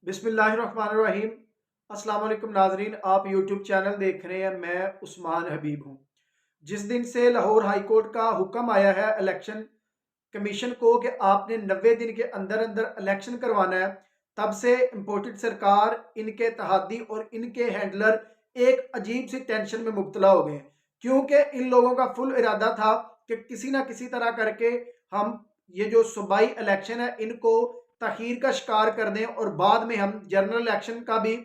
बिस्मिल्लाहिर्रहमानिर्रहीम। अस्सलाम वालेकुम नाजरीन, आप यूट्यूब चैनल देख रहे हैं। मैं उस्मान हबीब हूँ। जिस दिन से लाहौर हाई कोर्ट का हुक्म आया है इलेक्शन कमीशन को कि आपने 90 दिन के अंदर अंदर इलेक्शन करवाना है, तब से इम्पोर्टेड सरकार, इनके तहादी और इनके हैंडलर एक अजीब सी टेंशन में मुब्तला हो गए हैं। क्योंकि इन लोगों का फुल इरादा था कि किसी ना किसी तरह करके हम ये जो सूबाई इलेक्शन है इनको तखीर का शिकार कर दें और बाद में हम जनरल इलेक्शन का भी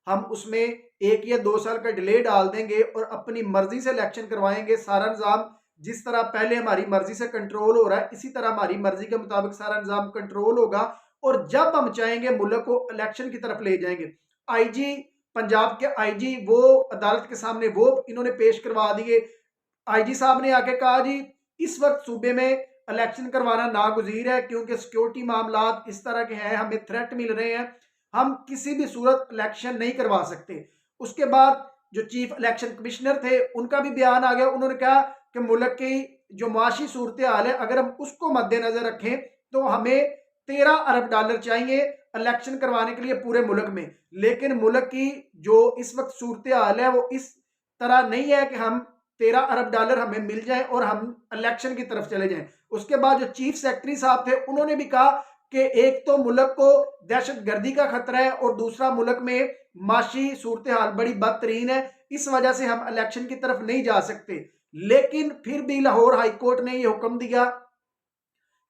हम उसमें 1 या 2 साल का डिले डाल देंगे और अपनी मर्जी से इलेक्शन करवाएंगे। सारा निज़ाम जिस तरह पहले हमारी मर्जी से कंट्रोल हो रहा है, इसी तरह हमारी मर्जी के मुताबिक सारा निज़ाम कंट्रोल होगा और जब हम चाहेंगे मुल्क को इलेक्शन की तरफ ले जाएंगे। आईजी, पंजाब के आईजी वो अदालत के सामने वो इन्होंने पेश करवा दिए। आईजी साहब ने आके कहा जी इस वक्त सूबे में इलेक्शन करवाना नागुज़ीर है क्योंकि सिक्योरिटी मामलात इस तरह के हैं, हमें थ्रेट मिल रहे हैं, हम किसी भी सूरत इलेक्शन नहीं करवा सकते। उसके बाद जो चीफ इलेक्शन कमिश्नर थे उनका भी बयान आ गया। उन्होंने कहा कि मुल्क की जो माशी सूरत हाल है अगर हम उसको मद्देनजर रखें तो हमें 13 अरब डॉलर चाहिए इलेक्शन करवाने के लिए पूरे मुल्क में। लेकिन मुल्क की जो इस वक्त सूरत हाल है वो इस तरह नहीं है कि हम 13 अरब डॉलर हमें मिल जाए और हम इलेक्शन की तरफ चले जाएं। उसके बाद जो चीफ सेक्रेटरी साहब थे उन्होंने भी कहा कि एक तो मुल्क को दहशत गर्दी का खतरा है और दूसरा मुल्क में माशी सूरत हाल बड़ी बदतरीन है, इस वजह से हम इलेक्शन की तरफ नहीं जा सकते। लेकिन फिर भी लाहौर हाई कोर्ट ने यह हुक्म दिया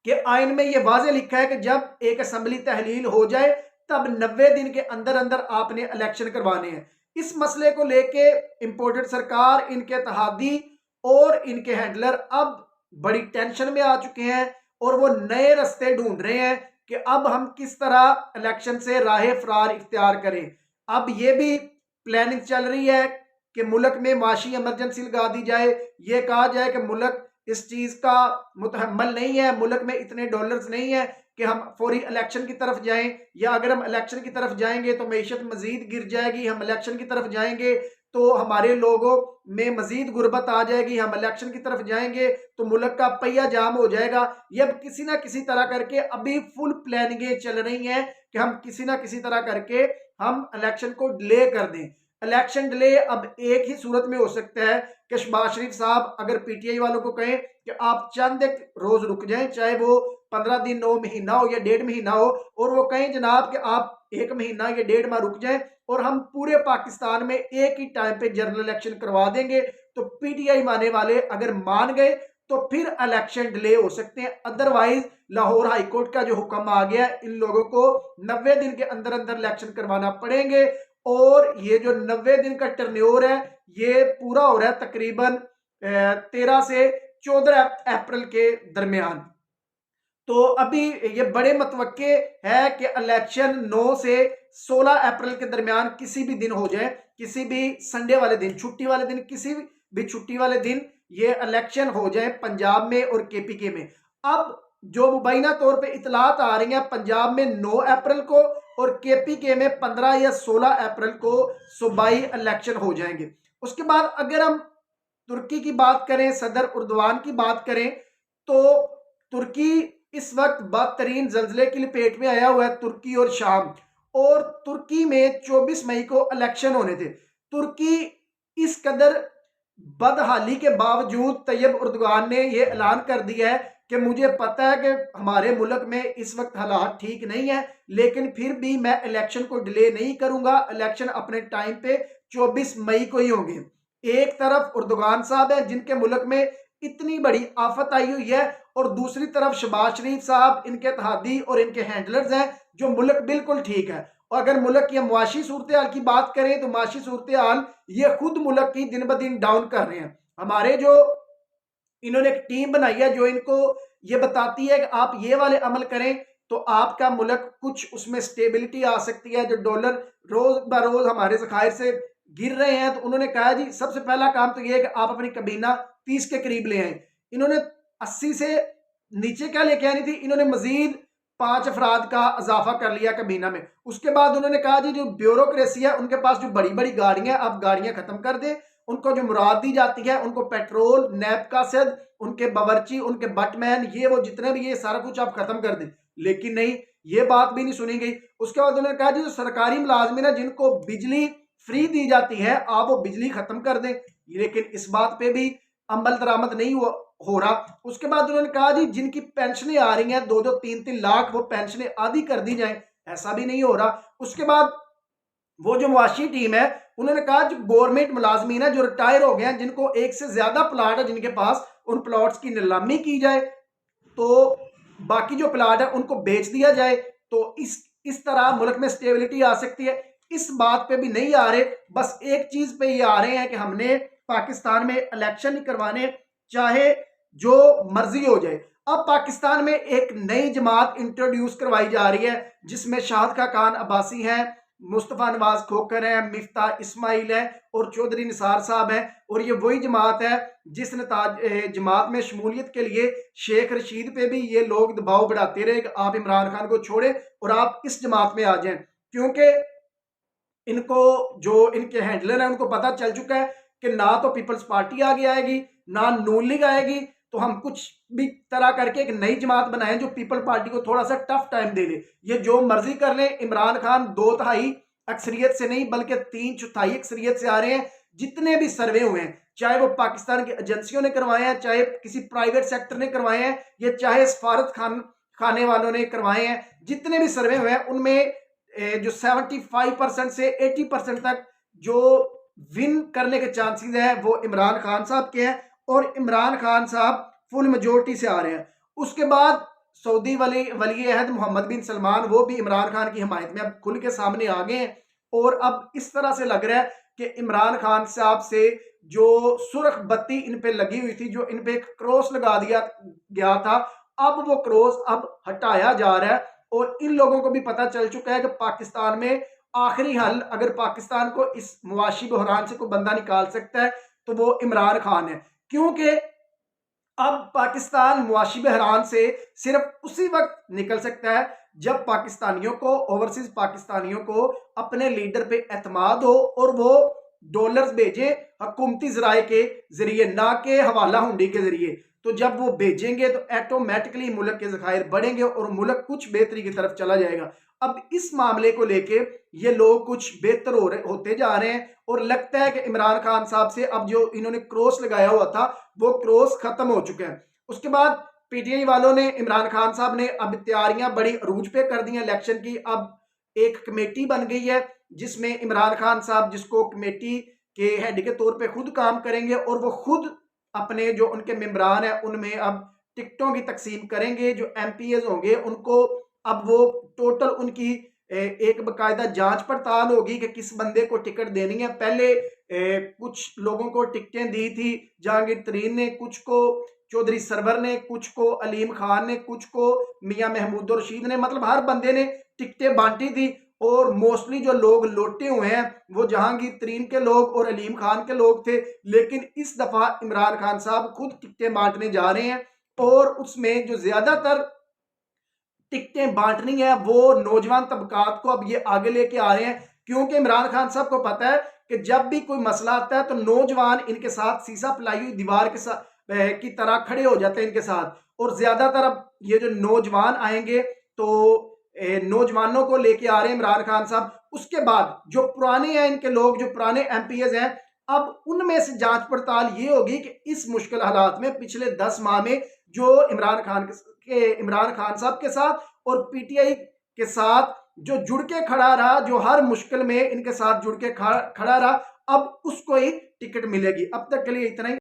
कि आइन में यह वाजे लिखा है कि जब एक असम्बली तहलील हो जाए तब 90 दिन के अंदर अंदर आपने इलेक्शन करवाने हैं। इस मसले को लेके इंपोर्टेड सरकार, इनके तहादी और इनके हैंडलर अब बड़ी टेंशन में आ चुके हैं और वो नए रास्ते ढूंढ रहे हैं कि अब हम किस तरह इलेक्शन से राह फरार इख्तियार करें। अब ये भी प्लानिंग चल रही है कि मुल्क में माशी इमरजेंसी लगा दी जाए, ये कहा जाए कि मुल्क इस चीज का मुतहम्मल नहीं है, मुल्क में इतने डॉलर्स नहीं है कि हम फौरी इलेक्शन की तरफ जाएं, या अगर हम इलेक्शन की तरफ जाएंगे तो मैशत मजीद गिर जाएगी, हम इलेक्शन की तरफ जाएंगे तो हमारे लोगों में मजीद गुर्बत आ जाएगी, हम इलेक्शन की तरफ जाएंगे तो मुल्क का पहिया जाम हो जाएगा। ये अब किसी ना किसी तरह करके अभी फुल प्लानिंगें चल रही हैं कि हम किसी ना किसी तरह करके हम इलेक्शन को डिले कर दें। इलेक्शन डिले अब एक ही सूरत में हो सकता है कि शहबाज शरीफ साहब अगर पीटीआई वालों को कहें कि आप चंद एक रोज रुक जाएं, चाहे वो 15 दिन हो, महीना हो या 1.5 महीना हो, और वो कहें जनाब कि आप 1 महीना या 1.5 माह रुक जाएं और हम पूरे पाकिस्तान में एक ही टाइम पे जनरल इलेक्शन करवा देंगे, तो पीटीआई माने वाले अगर मान गए तो फिर इलेक्शन डिले हो सकते हैं। अदरवाइज लाहौर हाईकोर्ट का जो हुक्म आ गया, इन लोगों को 90 दिन के अंदर अंदर इलेक्शन करवाना पड़ेंगे और ये जो 90 दिन का टर्न्योर है ये पूरा हो रहा है तकरीबन 13 से 14 अप्रैल के दरमियान। तो अभी ये बड़े मतवक्के है कि इलेक्शन 9 से 16 अप्रैल के दरमियान किसी भी दिन हो जाए, किसी भी संडे वाले दिन, छुट्टी वाले दिन, किसी भी छुट्टी वाले दिन ये इलेक्शन हो जाए पंजाब में और केपीके में। अब जो मुबैना तौर पे इतलात आ रही हैं, पंजाब में 9 अप्रैल को और केपीके में 15 या 16 अप्रैल को सूबाई इलेक्शन हो जाएंगे। उसके बाद अगर हम तुर्की की बात करें, सदर उर्दवान की बात करें, तो तुर्की इस वक्त बदतरीन जल्जले की लपेट में आया हुआ है, तुर्की और शाम। और तुर्की में 24 मई को इलेक्शन होने थे। तुर्की इस कदर बदहाली के बावजूद तैयब उर्दगान ने यह ऐलान कर दिया है कि मुझे पता है कि हमारे मुल्क में इस वक्त हालात ठीक नहीं है, लेकिन फिर भी मैं इलेक्शन को डिले नहीं करूंगा, इलेक्शन अपने टाइम पे 24 मई को ही होंगे। एक तरफ उर्दगान साहब है जिनके मुल्क में इतनी बड़ी आफत आई हुई है और दूसरी तरफ शहबाज शरीफ साहब, इनके तहादी और इनके हैंडलर्स हैं जो मुल्क बिल्कुल ठीक है। और अगर मुल्क की मुआशी सूरत हाल की बात करें तो मुआशी सूरत हाल ये खुद मुल्क की दिन ब दिन डाउन कर रहे हैं। हमारे जो इन्होंने एक टीम बनाई है जो इनको ये बताती है कि आप ये वाले अमल करें तो आपका मुल्क कुछ उसमें स्टेबिलिटी आ सकती है। जो डॉलर रोज ब रोज हमारे जखायर से गिर रहे हैं, तो उन्होंने कहा जी सबसे पहला काम तो ये है कि आप अपनी कबीना 30 के करीब ले आए। इन्होंने 80 से नीचे क्या लेके आनी थी, इन्होंने मजीद 5 अफराद का इजाफा कर लिया कबीना में। उसके बाद उन्होंने कहा जी जो ब्यूरोक्रेसी है उनके पास जो बड़ी बड़ी गाड़ियां, आप गाड़ियां खत्म कर दें, उनको जो मुराद दी जाती है उनको पेट्रोल, नैब का सद, उनके बावर्ची, उनके बटमैन, ये वो जितने भी ये सारा कुछ आप खत्म कर दें। लेकिन नहीं, ये बात भी नहीं सुनी गई। उसके बाद उन्होंने कहा जी जो सरकारी मुलाजमिन है जिनको बिजली फ्री दी जाती है आप वो बिजली खत्म कर दें, लेकिन इस बात पे भी अमल दरामद नहीं हो रहा। उसके बाद उन्होंने कहा जी जिनकी पेंशनें आ रही हैं 2-2 3-3 लाख वो पेंशनें आधी कर दी जाएं, ऐसा भी नहीं हो रहा। उसके बाद वो जो मुआशी टीम है उन्होंने कहा जो गवर्नमेंट मुलाजमीन है जो रिटायर हो गए हैं जिनको एक से ज्यादा प्लाट है जिनके पास, उन प्लॉट्स की नीलामी की जाए तो बाकी जो प्लाट है उनको बेच दिया जाए, तो इस तरह मुल्क में स्टेबिलिटी आ सकती है। इस बात पे भी नहीं आ रहे, बस एक चीज पे ये आ रहे हैं कि हमने पाकिस्तान में इलेक्शन नहीं करवाने, चाहे जो मर्जी हो जाए। अब पाकिस्तान में एक नई जमात इंट्रोड्यूस करवाई जा रही है जिसमें शाहिद खान अब्बासी हैं, मुस्तफ़ा नवाज खोखर है, मिफ्ता इस्माइल है और चौधरी निसार साहब है। और ये वही जमात है जिस जमात में शमूलियत के लिए शेख रशीद पे भी ये लोग दबाव बढ़ाते रहे कि आप इमरान खान को छोड़े और आप इस जमात में आ जाएं, क्योंकि इनको जो इनके हैंडलर है उनको पता चल चुका है कि ना तो पीपल्स पार्टी आगे आएगी ना नून लीग आएगी, तो हम कुछ भी तरह करके एक नई जमात बनाएं जो पीपल पार्टी को थोड़ा सा टफ टाइम दे दे। ये जो मर्जी कर ले, इमरान खान 2/3 अक्सरियत से नहीं बल्कि 3/4 अक्सरियत से आ रहे हैं। जितने भी सर्वे हुए हैं चाहे वो पाकिस्तान की एजेंसियों ने करवाए हैं, चाहे किसी प्राइवेट सेक्टर ने करवाए हैं, या चाहे सफारत खाने वालों ने करवाए हैं, जितने भी सर्वे हुए हैं उनमें जो 75% से 80% तक जो विन करने के चांसेस है वो इमरान खान साहब के हैं और इमरान खान साहब फुल मेजोरिटी से आ रहे हैं। उसके बाद सऊदी वली अहद मोहम्मद बिन सलमान वो भी इमरान खान की हिमायत में अब खुल के सामने आ गए हैं और अब इस तरह से लग रहा है कि इमरान खान साहब से जो सुर्ख बत्ती इन पे लगी हुई थी, जो इन पे एक क्रॉस लगा दिया गया था, अब वो क्रॉस अब हटाया जा रहा है और इन लोगों को भी पता चल चुका है कि पाकिस्तान में आखिरी हल अगर पाकिस्तान को इस मुआशी बहरान से कोई बंदा निकाल सकता है तो वो इमरान खान है, क्योंकि अब पाकिस्तान मुआशी बहरान से सिर्फ उसी वक्त निकल सकता है जब पाकिस्तानियों को, ओवरसीज पाकिस्तानियों को अपने लीडर पे एतमाद हो और वो डॉलर्स भेजे हुकूमती जराए के जरिए, ना के हवाला हुंडी के जरिए। तो जब वो भेजेंगे तो ऑटोमेटिकली मुल्क के जखायर बढ़ेंगे और मुल्क कुछ बेहतरी की तरफ चला जाएगा। अब इस मामले को लेके ये लोग कुछ बेहतर होते जा रहे हैं और लगता है कि इमरान खान साहब से अब जो इन्होंने क्रॉस लगाया हुआ था वो क्रॉस खत्म हो चुका है। उसके बाद पीटीआई वालों ने, इमरान खान साहब ने अब तैयारियां बड़ी अरूज पे कर दी हैं इलेक्शन की। अब एक कमेटी बन गई है जिसमें इमरान खान साहब जिसको कमेटी के हेड के तौर पे खुद काम करेंगे और वो खुद अपने जो उनके मेंबरान है उनमें अब टिकटों की तकसीम करेंगे। जो एमपीएस होंगे उनको अब वो टोटल उनकी एक बकायदा जांच पड़ताल होगी कि किस बंदे को टिकट देनी है। पहले कुछ लोगों को टिकटें दी थी, जहांगीर तरीन ने, कुछ को चौधरी सरवर ने, कुछ को अलीम खान ने, कुछ को मियां महमूद रशीद ने, मतलब हर बंदे ने टिकटें बांटी थी और मोस्टली जो लोग लौटे हुए हैं वो जहांगीर तरीन के लोग और अलीम खान के लोग थे। लेकिन इस दफा इमरान खान साहब खुद टिकटें बांटने जा रहे हैं और उसमें जो ज्यादातर टिकटें बांटनी है वो नौजवान तबकात को अब ये आगे लेके आ रहे हैं, क्योंकि इमरान खान साहब को पता है कि जब भी कोई मसला आता है तो नौजवान इनके साथ सीसा पिलाई हुई दीवार के साथ की तरह खड़े हो जाते हैं इनके साथ। और ज्यादातर अब ये जो नौजवान आएंगे तो नौजवानों को लेके आ रहे हैं इमरान खान साहब। उसके बाद जो पुराने हैं इनके लोग, जो पुराने एमपीएस हैं, अब उनमें से जांच पड़ताल ये होगी कि इस मुश्किल हालात में पिछले 10 माह में जो इमरान खान साहब के साथ और पीटीआई के साथ जो जुड़ के खड़ा रहा, जो हर मुश्किल में इनके साथ जुड़ के खड़ा रहा, अब उसको ही टिकट मिलेगी। अब तक के लिए इतना ही।